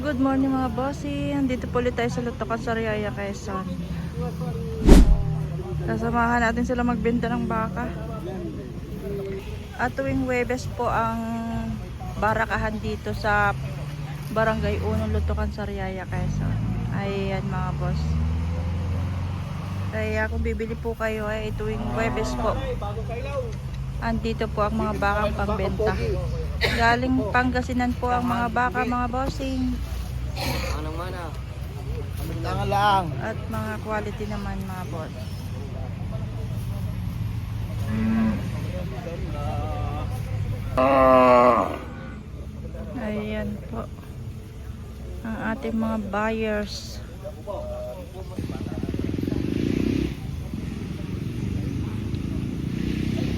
Good morning mga bossing. Dito po ulit tayo sa Lutokan, Sariaya, Quezon. Kasamahan natin sila magbenta ng baka. At tuwing Huwebes po ang barakahan dito sa Barangay 1, Lutokan, Sariaya, Quezon. Ayan mga boss. Kaya kung bibili po kayo ay tuwing Huwebes po. Andito po ang mga bakang pangbenta. Galing Pangasinan po ang mga baka mga bossing. Anong mana? Tangan lang. At mga quality naman mga boss. Ayan po ang ating mga buyers.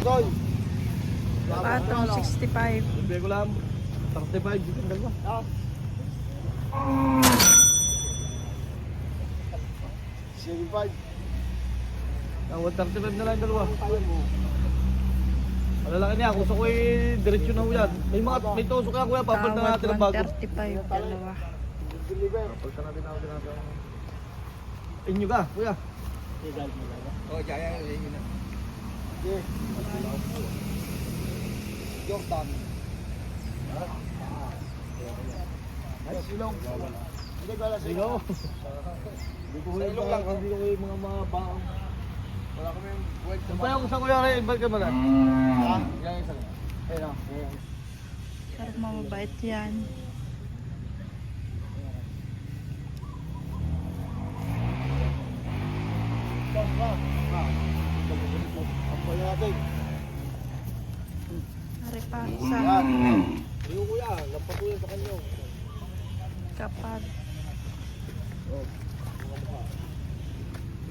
Goy. Patong 65. Bigay ko lang 35 dito dalawa. Ah. 75. Ang 135 na lang dalawa. Malalaki niya, gusto ko diretso na ho yan. May tusok ka kuya, papalitan natin ang bago. 135 dalawa. Papalitan natin ang inyo ka, kuya. Oh, jaya yun na. Okay. Jordan. Ay, silong. Hindi ko alam silong. Hindi ko lang, hindi ko yung mga baong. Wala kami yung buwag. Ang bayang sa kuya rin, ba't ka ba na? Ha? Yan yung isa. Ayun o. Sarap mamabait yan. Ang bayan natin. Ari pa sa Ayun kuya, napatuloy sa kanyo. kapag. Oh.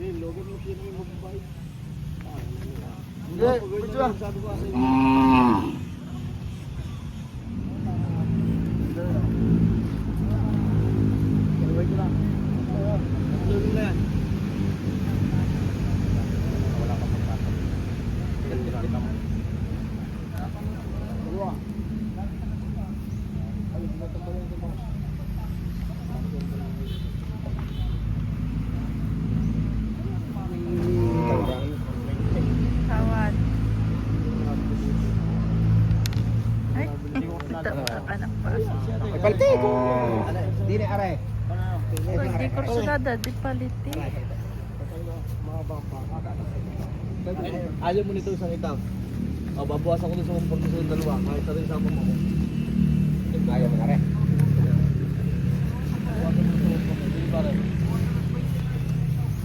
Eh, logo mo siya ng mababait. Hindi, picture lang. Sabi ko kasi. Wait lang. Logo na yan. Wala ka pagkakot. Kita mo. Dalawa. Ay, tinatabalan ko mo. Tawad. Ay, ito anak pa. Paliti! Dini are. Hindi ko sunada, di paliti. Ayaw mo nito isang itaw. O, babawasan ko nito sa mga pagkasunod dalawa. Kahit sa rin sa mo. Ayaw mo na rin. Bawasan mo nito sa mga pare.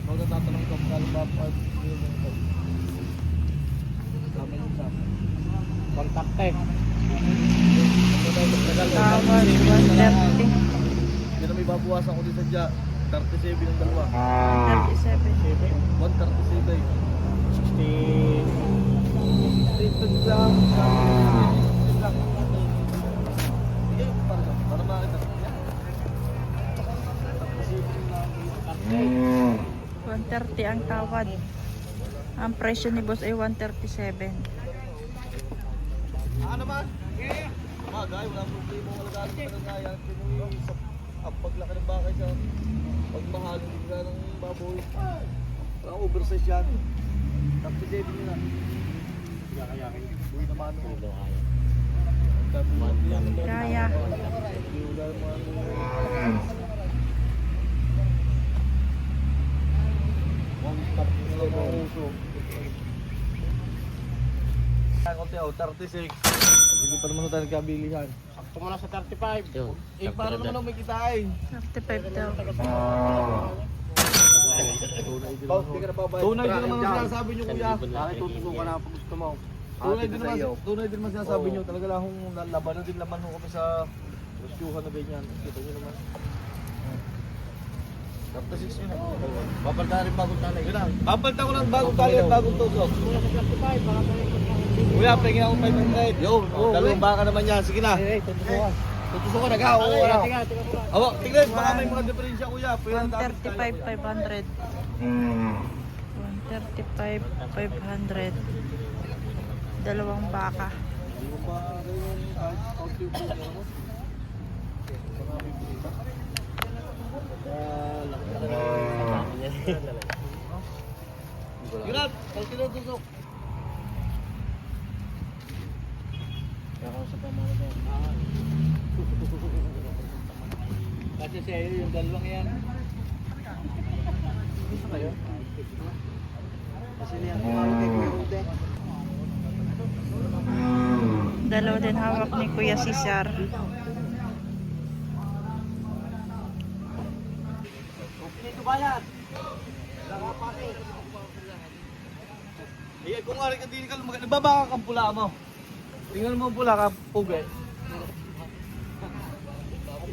Huwag na tatanong ko kung ba part yun ito. Tama yung isa. Kontakte. Tawad, 130. Hindi na may babawasan ko dito sa dya. 37 ng dalawa. 137. 137. 60 lang. Sige, para makita. 130 ang tawad. Ang presyo ni boss ay 137. Ano ba? Magay, wala problema. Wala galing pa ng kaya. Ang paglaki ng bakay sa pagmahal ng bigla ng baboy. Walang oversize yan. 37 nyo na. Kaya-kayakin. Uy naman mo. Kaya. Konti o, 36. Hindi pa naman tayo nagkabilihan. Sakto mo na sa 35. Eh, paano naman may kitain? 35 daw. Tunay din naman ang sinasabi nyo kuya. Bakit tutusukan na pag gusto mo? Tunay din naman sinasabi nyo. Talaga lang kung labanan din naman kami sa restyuhan na ganyan. Kita nyo naman. 36 yun. Papalta rin bagong talay. Yun lang. Papalta ko lang bagong tali at bagong tusok. Kuya, pengi ako 500. Yo, dalawang baka naman yan. Sige na. Tutusukan na ka. Oo, wala. Awa, tignan. Baka may mga diferensya kuya. 135, 500. 135, 500. Dalawang baka. Hindi mo pa ganyan kahit kaunti yung pera mo. Baka may bilita. Grab! Kalkilo tusok! Kasi siya yung dalawang yan. Gusto kayo? Kasi niya kumaro kay Kuya Rude. Dalaw din hawak ni Kuya Cesar. Dito bayad! Eh, kung nga rin ka din ka lumaga, nagbabaka kang pula mo. Tingnan mo ang pula ka, pugay.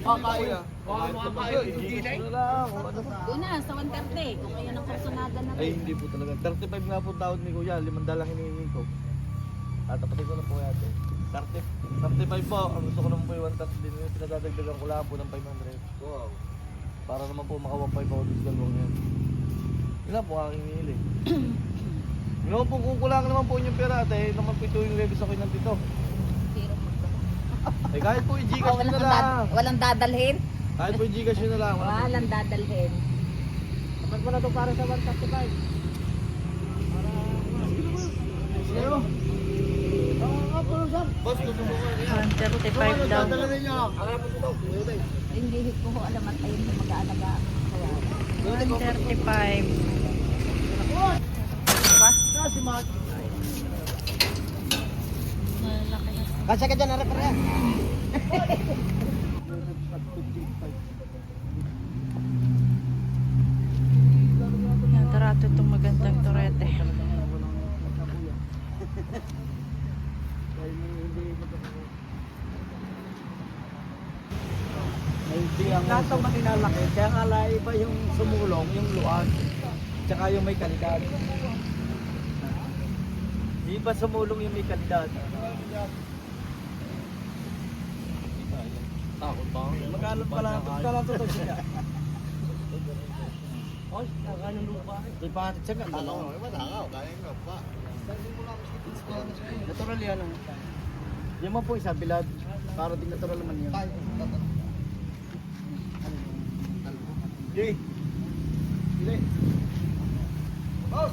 Kaya. Doon na, sa 130. Kung kayo ng personada na Ay, hindi po talaga. 35 nga po tawad ni Kuya, 500 lang hinihingi ko. Tatapatin ko na po yate. 35 po, ang gusto ko naman po yung 130 din. Pinadadagdagan ko lang po ng 500. Wow. Para naman po maka 1.5 ako dito sa dalawang yan. Yun lang po ang hinihili. Yun naman po, kung kulangan naman po yung pera ate, naman po ito yung revis ako ng dito. Eh kahit po i-Gcash nyo na lang. Walang dadalhin? Kahit po i-Gcash nyo na lang. Walang dadalhin. Kapag mo na ito para sa 135. Sino? Boss, tutulungan niya. 135 daw. Dadala ninyo. Hindi ko ho alam at ayun sa mag-aalaga. Kaya, 135. Si Mark. Malaki na. Kasi ka dyan, harap pa rin. Yan, tarato itong magandang torete. Lahat ng maninalaki, kaya nga iba yung sumulong, yung luwag, tsaka yung may kalidad. Di ba sumulong yung may kalidad? Takot ba? Magkano pala ito siya? Oy, ano lupa? Di pa hatid siya ka? Ano? Natural yan. Yan mo po isa, bilad. Para din natural naman yun. Jay. Jay. Boss.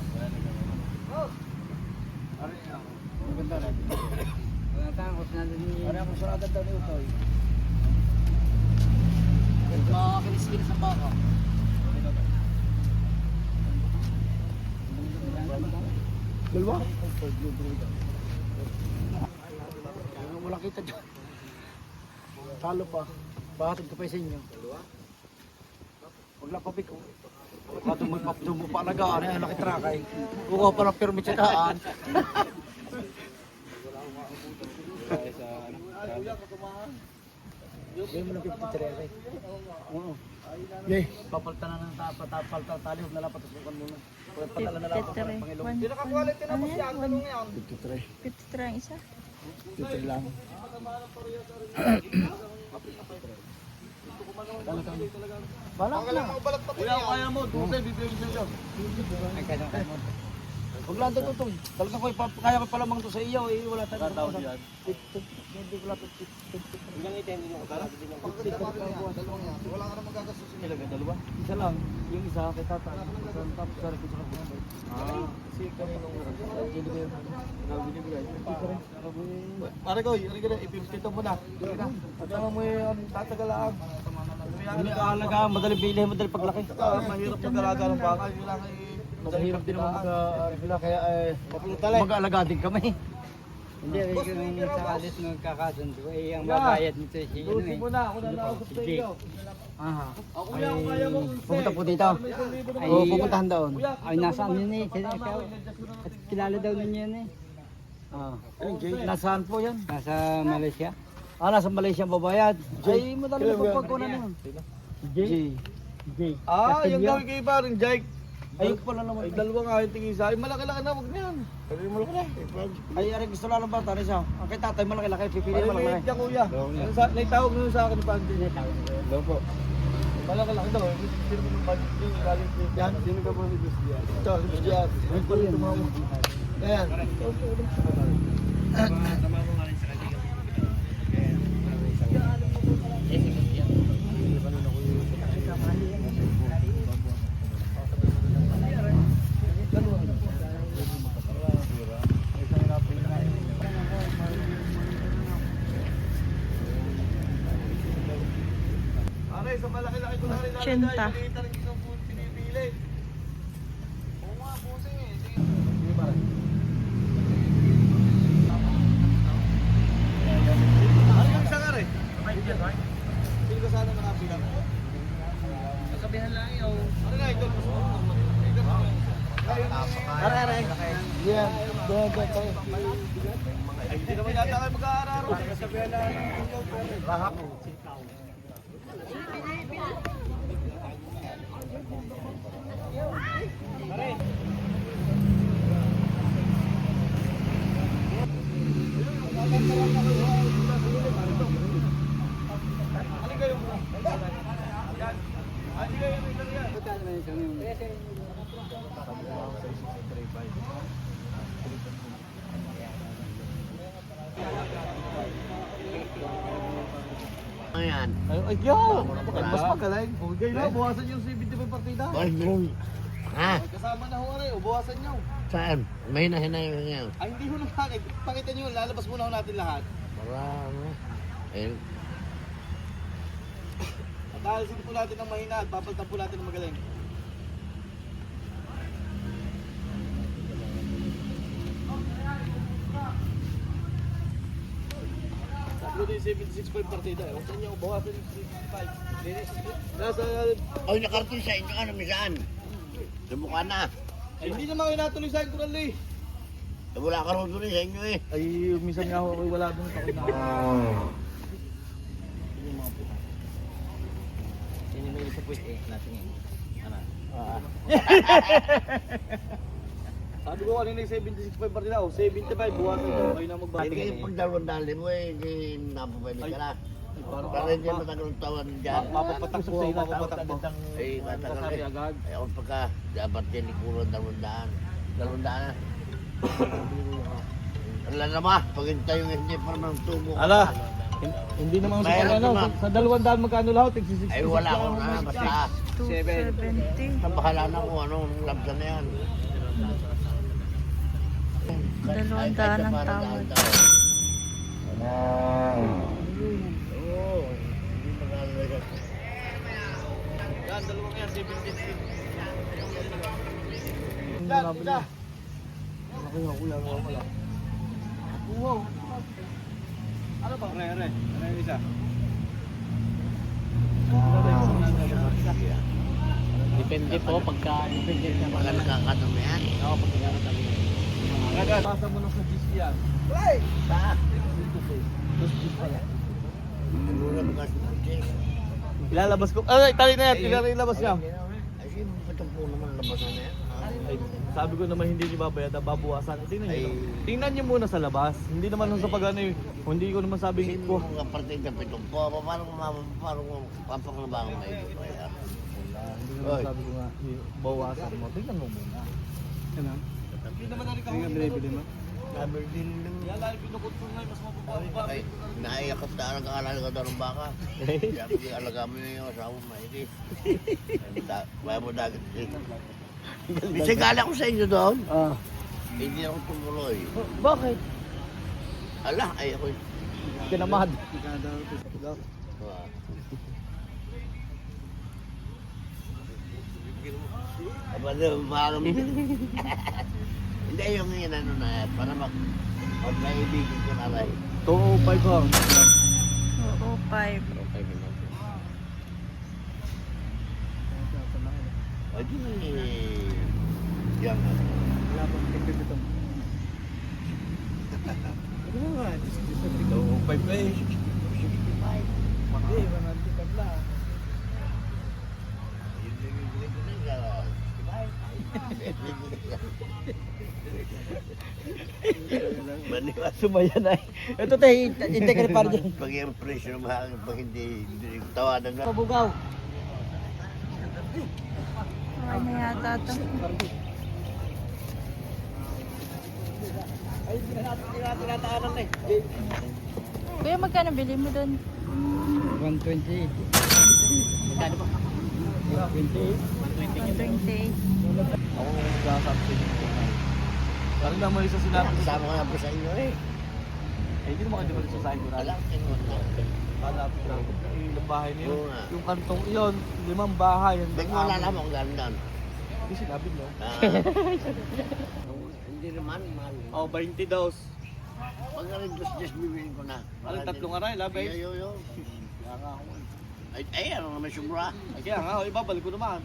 Boss. Maganda rin. Natangos na din ni... Ano ang surada daw ni Utoy? Makakilis-kilis ang baka. Dalawa? Wala kita dyan. Talo pa. Bahatid ko pa sa inyo. Huwag lang papik ko. Patong magpapdong mo pa alagaan. Ay, laki trakay. Kuha pa ng permit sa daan. Gawin mo ng 53 eh. Oo. Yay, papalitan na ng papalitan tali, huwag nalang patasukan muna. Patala na lang ako para 53. Panginoon. Ano yan? 53. 53 ang isa. 53 lang. Balak na. Kuya, kaya mo. Tuloy, bibigyan ko sa'yo. Huwag lang ito tutoy. Talagang ko, kaya ko palamang to sa iyo. Eh, wala tayong Tatawag yan. Hindi ko lang ito. Wala ka na magagastos. Ilagay dalawa. Isa lang. Yung isa kay tata. Tapos sa rin ko sa kapatid. Kasi kami nung Binibigay. Binibigay. Pare ko, yun ka na, ipipito mo na. Sige na. At saka mo yung tatagalaan. Hindi alaga, madali bilhin, madali paglaki. Mahirap mag-alaga ng baka. Yun lang ay... Mahirap din naman mag-arigla, kaya mag-aalaga din kami. Hindi, kung sa alis magkakasundo, eh, ang babayad nito si ano Luti eh. mo na, ako na nausap sa iyo. Aha. Ako kuya, kung kaya mo. Pupunta po dito. Ay, Oo, pupuntahan doon. Ay, nasaan yun eh. Kilala daw ninyo yun eh. Ah. Nasaan po yan? Nasa Malaysia. Nasa Malaysia ang babayad. Ay, madali po pagkunan yun. J. Ah, yung gawin kay parang Jake. Ayun pala naman. Ay, dalawa nga yung tingin sa akin. Malaki-laki na, wag na yan. Sabi mo malaki na. Ay, aray, gusto lang ng bata rin siya. Ang kay tatay malaki-laki, pipili Ay, malaki. may yan kuya. Naitawag nyo sa akin ni Panty. Hello po. Malaki-laki daw. Sino mo ng Panty? Galing kay Yan. Sino ka po ni Gusti yan? Ito, si Gusti yan. Ayan. Pare, sa malaki-laki ko na rin Tsinta. nalagay. Maliit na rin yung pinipili. Oo nga, pusing eh. Sige pare. Ano yung isa nga rin? Pili ko sana nakapilang. Sabihan lang yun. Ano nga ito? Are. Yan, doon. Ay, hindi naman yata kayo mag-aararo. Ayan. Ay, yo! Mas magaling. Okay na, buwasan yung 75 partida. Ay, bro. Ha? Kasama na ho rin, buwasan nyo. Saan? May hinahinay mo ngayon. Ay, hindi ho naman. Pakita nyo, lalabas muna ho natin lahat. Marami. Eh, At alisin po natin ang mahina at papalitan po natin ang magaling. Tatlo din 76.5 partida. Huwag sa inyo, bawasan yung 65. Nasa, ay, nakarton sa inyo. Ano, misaan? Lumukha na. ay, hindi naman kayo natuloy sa akin, Kurali. Eh, wala ka rin doon sa inyo eh. Ay, minsan nga ako wala doon sa kuna. Sino may isa po natin yun? Ano? Sabi ko kanina yung 76.5 partida. O, 75, buwasan nyo. Kayo na magbati. Hindi pag dalawang-dali mo eh, hindi napapwede ka na. Para hindi matagal ang taon dyan. Mapapatakbo ako, mapapatakbo. Ay, matagal Sabi eh. agad. Ay, ako pagka, dapat yan ikuro dalawang-daan. Dalawang-daan na. Wala na ba? Paghintay yung hindi pa naman tubo. Ala, hindi naman sa Mayroon ano, naman. sa 200 magkano lahat? 66. Ay, wala ko na. Basta, 270. bahala na kung anong labda na yan. 200 ang tawad. Oo, hindi magalaga. Yan, dalawang yan, 76. Yan, isa. Wala. Wow. Ano ba? Re. Ano yung isa? Depende po pagka depende sa Baka nakakatama yan. Oo, pagka kami. Agad. Pasa mo na sa GC yan. Saan? Ano na mga sumunod? Ilalabas ko. Ay, tali na yan. Ilalabas niya. Ay, sige, itong po naman labasan na yan. Ay, sabi ko naman hindi niyo babayad, babawasan. Tingnan niyo. Ay. Tingnan niyo muna sa labas. Hindi naman sa pag-ano eh. Hindi ko naman sabing Sino ko. mga partida pitong po? Paano papakalabangan na ito? Hindi naman sabi ko nga, bawasan mo. Tingnan mo muna. Ano? Hindi naman narin kahuli. Hindi binibili mo? Sabi din lang. Yan lang pinukutong ngayon, mas mababa. Ay, naiyak ka sa nag-aalala ka daw ng baka. Kaya pag alaga mo yung asawa mo, maigi. Kaya mo dagat eh. Bisa gala ko sa inyo doon. Hindi ako tumuloy. Bakit? Ala, ay ako. Kinamad. Aba na, parang... Hindi, yung ano na yan, para pag naibigin ko na rin. 205 lang. 205. O di, yan. Wala pang tingin dito. 205 pa eh. Hindi, 105 lang. Maniwas. Sumayan ay. Ito tayo, hindi ka rin para dyan. Pag yung presyo mahal, pag hindi tawanan na. Pabugaw. Okay na yata ito. Ay, tinataanan na eh. Kuya, magkano bili mo doon? 128. Magkano ba? 128. Ako nagsasabi. Parang naman isa sinabi. Kasama ko na po sa inyo eh. Eh, hindi naman kayo sa side ko na. Alam, tingnan mo. Hanapin Grabe ka, ilang bahay na yun. Oo nga. Yung kantong iyon, 5 bahay. Ba't mo wala mo ang gano'n? Hindi sinabi mo. Hindi naman, mahal. Oh, 20 daw. Pag narin just bibili ko na. Alang 3 aray, labay. Yo. Ay, ano naman sumra? Ay, kaya nga, ibabalik ko naman.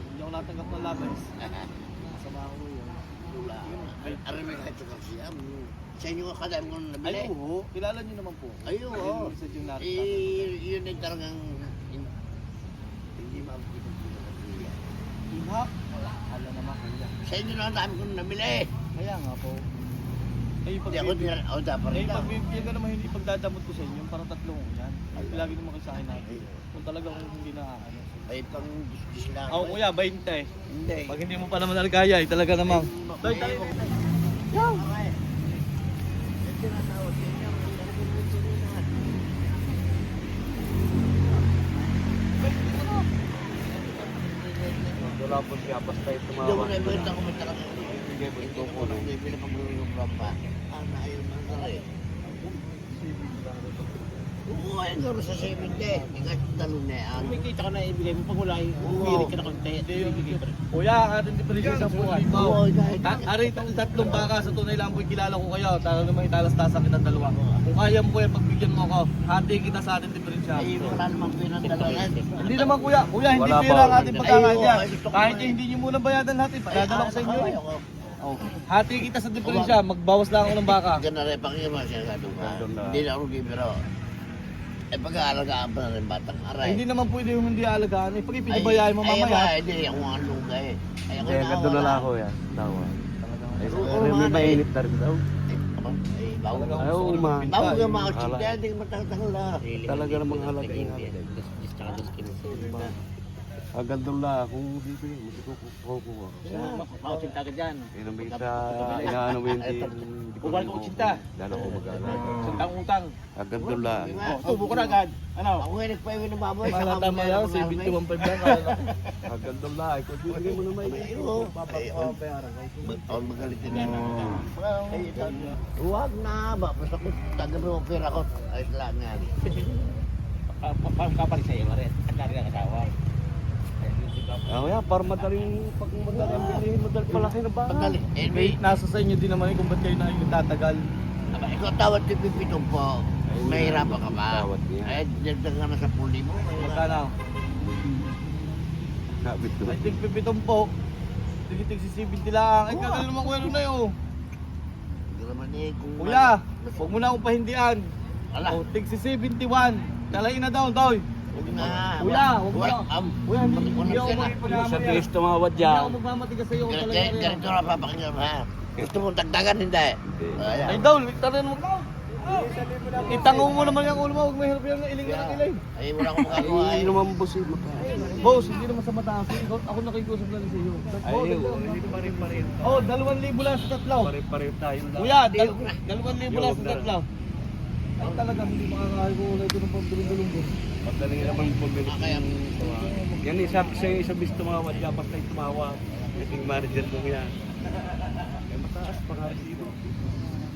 Hindi ako natanggap ng labay. Masama ako yun. Wala. Aray may kahit sa siya. Sa inyo ka kadami ko nabili. Ay, oo. Kilala niyo naman po. Ay, oo. Sa yung natin. Yun ay talagang hindi makikita sa siya. Inha. Wala naman kuya. Sa inyo na ang dami ko nabili. Kaya nga po. Ay, Hindi ako dinala. O, dapat rin daw. pagbibigyan ka naman hindi pagdadamot ko sa inyo, parang 3 yan. Ay, lagi naman kayo sa akin natin. Kung talagang hindi na ano. Ay, pang distis lang. Ako kuya, 20. Hindi. Pag hindi mo pa naman algaya, talaga namang. Doy, tayo. Wala po siya, basta ito Hindi mo na ibigay ako may talagang ito ko nung bibili pa mo yung rampa. Na ayaw na na rin. Oo, ayun doon sa 70. Ingat yung talon na yan. Kumikita ka na ibigay mo pag wala yung umirik ka na konti. Kuya, ang ating diferensya sa buwan. Oo, dahil Ari, 3 baka sa tunay lang po kilala ko kayo. Tara naman italas-tasan kita 2. Kung kaya mo kuya, pagbigyan mo ako, hati kita sa ating diferensya. ay wala namang pinandalagan. Hindi naman kuya, hindi Wala pera pa. ang ating pagkakanya. Ay, gusto ko Kahit naman. hindi nyo muna bayadan natin, pagdadala ko sa inyo. Ay, ako. Oh. Hati kita sa diferensya, magbawas lang ako ng baka. Diyan na rin, pakinggan mo siya sabi ko. Hindi na ako bibiro. Eh, pag-aalagaan pa na rin batang aray. Hindi naman pwede yung hindi alagaan. Pag ipinabayaan mo mamaya. Ay, hindi. Ako ang lugay. Ay, ako Kaya na ganda na wala. lang ako yan. Tawa. Ay, Oo, may mga mainit na rin daw. Ay, bago ka. Ay, oo, ma. Bago ka mga Hala. chikya, hindi ka matagal na. Talaga namang halaga yung Agandong la, kung dito yun, masikukuha. Makakutsinta ka dyan. Yun ang may isa, inaano mo yun din. Ugal ko utsinta. Dala ko mag-ala. Utang-utang. Agandong la. Tubo ko na agad. Ano? Ako nga nagpaiwi ng baboy. Para tama yan, 71.5 lang. Agandong la, kung bibigay mo na may Oo. Ang magalit din yan. Huwag na ba? Basta ko tagabi mo pera ko. Ayos lang nga. Kapalit sa'yo, Maret. Ang dami ng asawa. Ako yan, para madaling, pag madaling bilhin, madaling palaki na ba? Pagdali. Eh, may... Nasa sa inyo din naman kung ba't kayo na yung tatagal. Aba, ikaw tawad yung pipitong po. Mahirapan ka ba? Tawad niya. Ay, dagdag ka na sa puli mo. Magkano? Sabit ko. Ay, tig-pipitong po. Tigitig si 70 lang. Ay, kagal naman kuya na yun. Hindi naman eh. Kung Kuya, huwag mo na akong pahindihan. Ala. O, tig si 71. Kalain na daw, Toy. Huwag na. Kuya, huwag mo na. Kuya, hindi ako Sa magpapamatigas. bilis tumawad Hindi dyan. ako magpapamatigas sa'yo kung talaga rin. Ganito na papakinggan mo ha. Gusto mo dagdagan, hindi. Ayan. Ay, daw, tarin mo daw. Itango mo naman yung ulo mo, huwag mahirap yung iling na ng iling. Ay, wala akong magagawa. Ay, Ay, naman busi. Boss, hindi naman sa mataas. Ako nakikusap lang sa iyo. Oh, 2,000 lang sa tatlo. Pare-pare tayo. Kuya, 2,000 lang sa tatlo. Ay talaga, hindi makakahal ko ulit ito ng pambulong-bulong boss. Pagdaling naman pumili. kaya Yan eh, sabi sa'yo, isa bis tumawad ka, basta yung tumawad. Yung manager mo yan. Eh, mataas pa nga dito.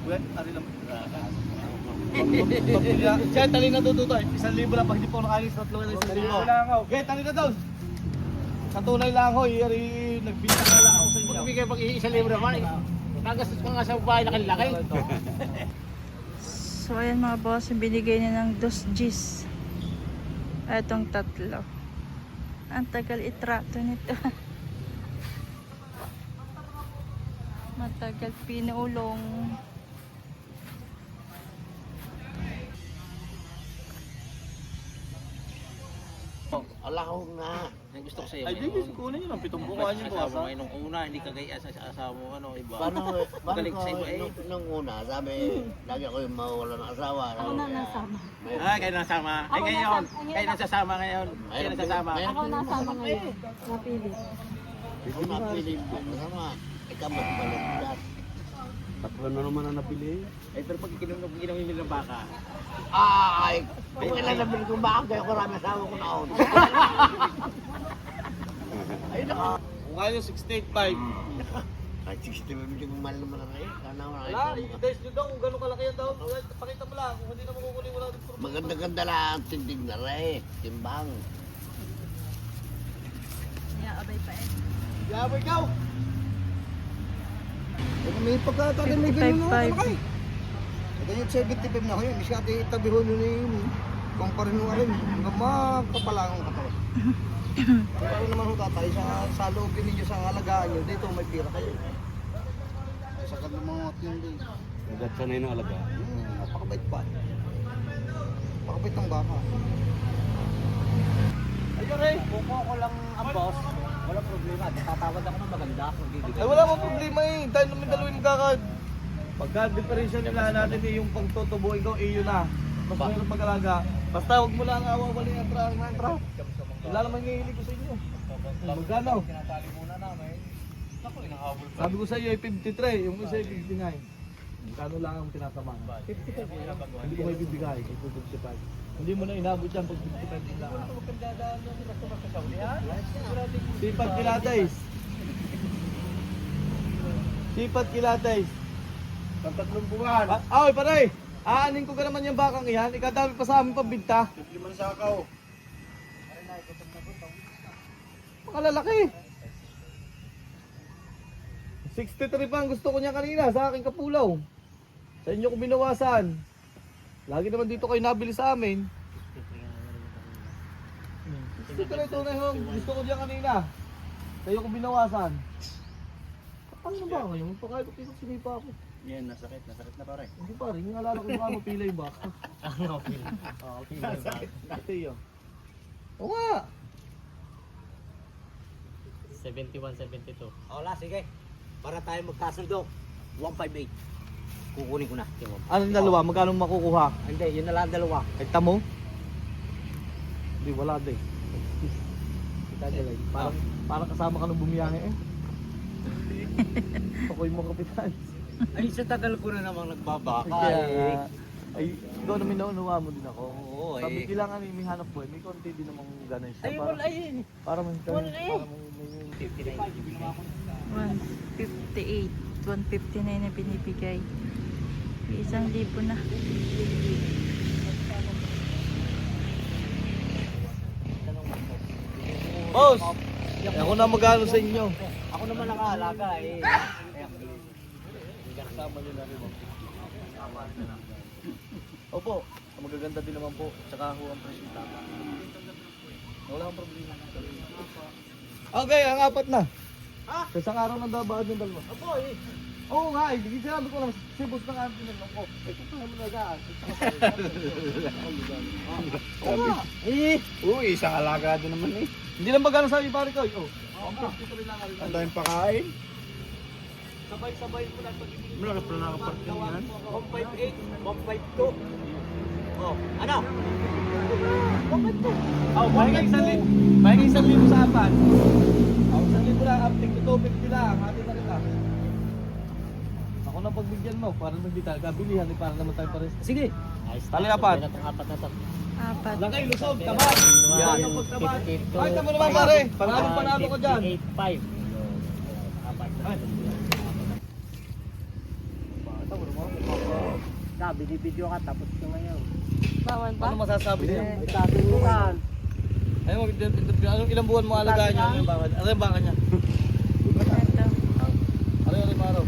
Kuya, tali lang. Siya, tali na tututo. 1,000 lang pag hindi po nakalis, 3,000. Okay, tali na daw. Sa tunay lang ako, nagbita na lang ako sa inyo. Bigay pag isang libre naman. Nagastos ka nga sa bahay na kalaki. So ayan mga boss, binigay niya ng 2 Gs. Etong 3. Ang tagal itrato nito. Matagal pinulong. ala ko na. Ang gusto ko sa'yo. Ay, di, kunin nyo ng 7 bukuhan yung boss. Asawa mo nung una, hindi ka gaya sa asawa mo, ano, iba. Paano Magaling ko sa iba eh. nung una, sabi, lagi ako yung mawala ng asawa. Ako na nasama. Ah, kayo nasama. Ay, Ako ngayon. nasama. Kayo nasasama ngayon. Kayo nasasama. Ako nasama ngayon. Napili. Kung napili mo, masama. Ikaw magbalat. Tatlo na naman ang napili. Ay, pero pag kinamimil ng baka, Ay, kung ilan nabili kong baka, kaya ko rami asawa ko naon. Ay, naka. Kung kayo 685, Kahit 60 medyo mahal naman ang eh. Sana wala Wala, i-test nyo daw kung gano'ng kalaki yan daw. Pakita mo lang, kung hindi na makukunin, wala din problema. Maganda-ganda lang ang tindig na rin. Timbang. Niyaabay pa eh. Yabay ikaw! May pagkatagal may 55.5. ganyan na ako. Ganyan 75 na ako yun. Isa ati itabihon nyo na yun. Kumpara nyo rin. Hanggang makapalangang katawan. Pero ako naman ho tatay, sa loob ninyo sa alagaan nyo, dito may pira kayo. Sa kalumangot yun din. Agad sanay ng alaga. Napakabait pa. Napakabait ng baka. Ayun Ray! Kung ako lang ang boss, walang problema. Tatawad ako ng maganda. Ay wala mong problema eh. Dahil naman dalawin kakad. Pagka-diferensya nila natin eh, yung pagtutubuin ko, iyo na. Mas mahirap mag-alaga. Basta huwag mo lang awawali ang tra. Wala naman hihilig ko sa inyo. Magkano? Sabi ko sa iyo ay 53, yung isa ay 59. Magkano lang ang tinatamaan? 55. Hindi ko may bibigay, ay 55. Hindi mo na inabot yan pag 55 din lang. Sipag Kilatays. Sipag Kilatays. Pagtatlong buwan. Ay, paray! Aanin ko ka naman yung bakang iyan. Ikadami pa sa amin pambinta. 5 sakaw. Makalalaki. 63 pa ang gusto ko niya kanina sa aking kapulaw. Sa inyo ko binawasan. Lagi naman dito kayo nabili sa amin. 63 ito na yung gusto ko niya kanina. Sa iyo ko binawasan. Ano ba ngayon? Pagkaya ko pinag sinipa ako. Yan, nasakit na pare. Hindi pa rin, nalala ko yung ano pilay ba? Ito yun. Oo nga. 71, 72. Wala, sige. Para tayo magkasundo. 158. Kukunin ko na. Anong dalawa? Magkano makukuha? Hindi, yun na lang dalawa. Ay, tamo? Hindi, wala din. Kita nila. Parang kasama ka nung bumiyahe eh. Ako'y mga kapitan. Ay, sa tagal ko na namang nagbabaka. Kaya, ay, ikaw na minuunawa mo din ako. Oo, Sabi kailangan may hanap buhay. May konti din namang ganun siya. Ay, wala yun. Para may Wala eh. para may 158. 159 na binibigay. 1,000 na. Boss! Ako na magano sa inyo. Ako naman nakaalaga eh. Kasama nyo na rin. Opo, magaganda din naman po. Tsaka ako ang presyo tama. Wala akong problema. Okay, ang apat na. Ha? Sa isang araw nang dabaan yung dalawa. Opo eh. Oo nga eh, hindi sinabi ko lang, si boss na nga ang tinanong ko. Eh, kung kaya mo nagaan. Oo nga. Uy, isang alaga din naman eh. Hindi lang magano sabi pare ko. Oh, ang presyo ko rin lang. Ang daming pakain. Sabay-sabay mo lang pag-ibig. Malaki pa nakaparking yan. 158, 152. Oh, Ano? 152. Oh, pahinga 1,000 sa apat. Oh, 1,000 lang, upting to 250 lang. Atin na kita. Ako na pagbigyan mo, para hindi tayo kabilihan, para naman tayo pares. Sige. Tali apat. Apat na to. Apat. Lagay, lusog, tabat. Yan ang pagtabat. Ay, tama naman pare. Panalo ko dyan. 58.5. Apat na. Sabi, video ka tapos ka ngayon. Bawal ba? Ano masasabi niyo? May sabi mo kan. Anong ilang buwan mo alagaan niya? Ano yung baka niya? Ito. Ano araw?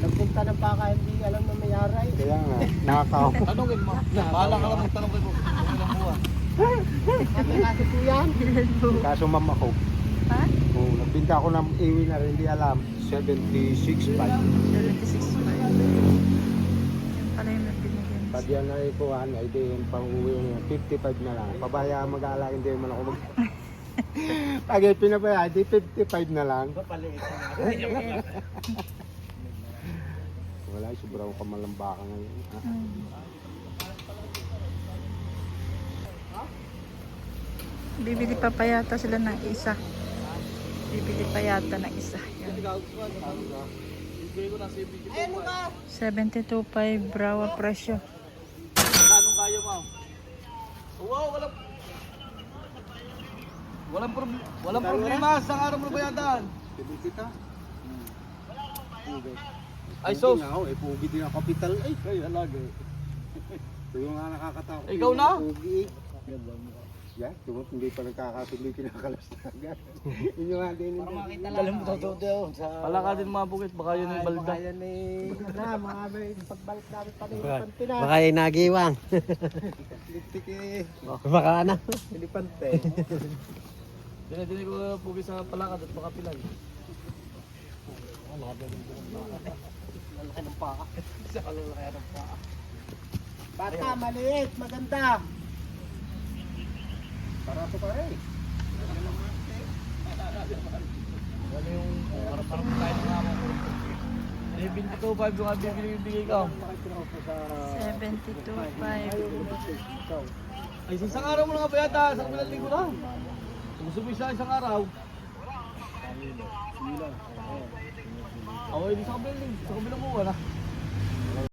Nagpunta ng baka, hindi alam na may aray. Kaya nga, nakakaw. Tanongin mo. Bahala ka lang magtanong kayo kung ilang buwan. Kasi po yan. Kaso ma'am ako. Ha? Oo, nagbinta ako ng iwi na rin, hindi alam. 76.5. 76 pa. Yan pala yung nabinigyan. Pag yan ay kuhan, ay di yung pang-uwi niya, 55 na lang. Pabaya mag-aala, hindi man ako mag... Pag pinabaya, di 55 na lang. Wala, sobrang kamalambaka ngayon. Bibili pa yata sila ng isa. Bibili pa yata ng isa. Yan. Ibigay ko na 72.5 brawa presyo. Anong kaya mo? Wow, walang problema sa araw mo na bayadan. Bibili kita? Ay, sos. Pugi nga ako, pugi din ang kapital eh. Ay, alaga. Ito yung nga nakakatakot. Ikaw na? Pugi eh. Yan, tumot hindi pa nagkakatuloy kinakalastagan. Yun yung nga din. Dalam mo totoo daw sa... Pala ka din mga bukit, baka yun yung balda. Baka yan eh. Na, mga may pagbalik namin pa rin yung pantina. Baka yung nagiwang. Liptik eh. Baka ano? Pilipante. Dinadinig ko pugi sa palakad at baka pilay. Bata, maliit, maganda. Barato pa rin. Ano yung parang tayo ng amo ko. 72.5 yung bibigay ka. 72.5. Ay, isang araw mo lang ba yata? Sa kabilang linggo na. Gusto mo isa isang araw? Ako, hindi sa kabilang linggo. Sa kabilang buwan na.